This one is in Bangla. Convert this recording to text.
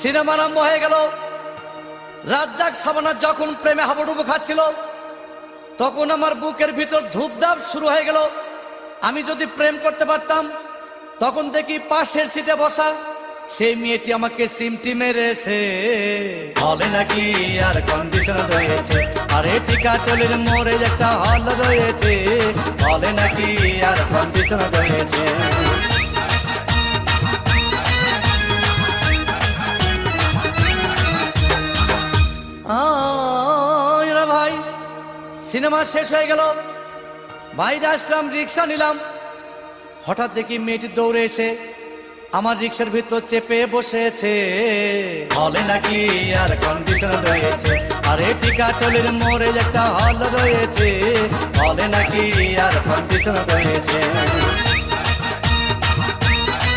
সিনেমা আরম্ভ হয়ে গেল। রাজ্জাক শাবানা যখন প্রেমে হাবুডুবু খাচ্ছিল, তখন আমার বুকের ভিতর ধূপধাপ শুরু হয়ে গেল। আমি যদি প্রেম করতে পারতাম, তখন দেখি পাশের সিটে বসা সেই মেয়েটি আমাকে সিমটি মেরেছে। বলে নাকি আর কন্ডিশন রয়েছে, আর এটি কাটলের মোড়ে একটা হল রয়েছে। বলে নাকি আর কন্ডিশন রয়েছে। ভাই, সিনেমা শেষ হয়ে গেল, বাইরে আসলাম, রিক্সা নিলাম। হঠাৎ দেখি মেয়েটি দৌড়ে এসে আমার রিক্সার ভিতর চেপে বসেছে। বলে নাকি আর কন্ডিশন রয়েছে, আর এটি কাটলের মোড়ে একটা হল রয়েছে। বলে নাকি আর কন্ডিশন রয়েছে।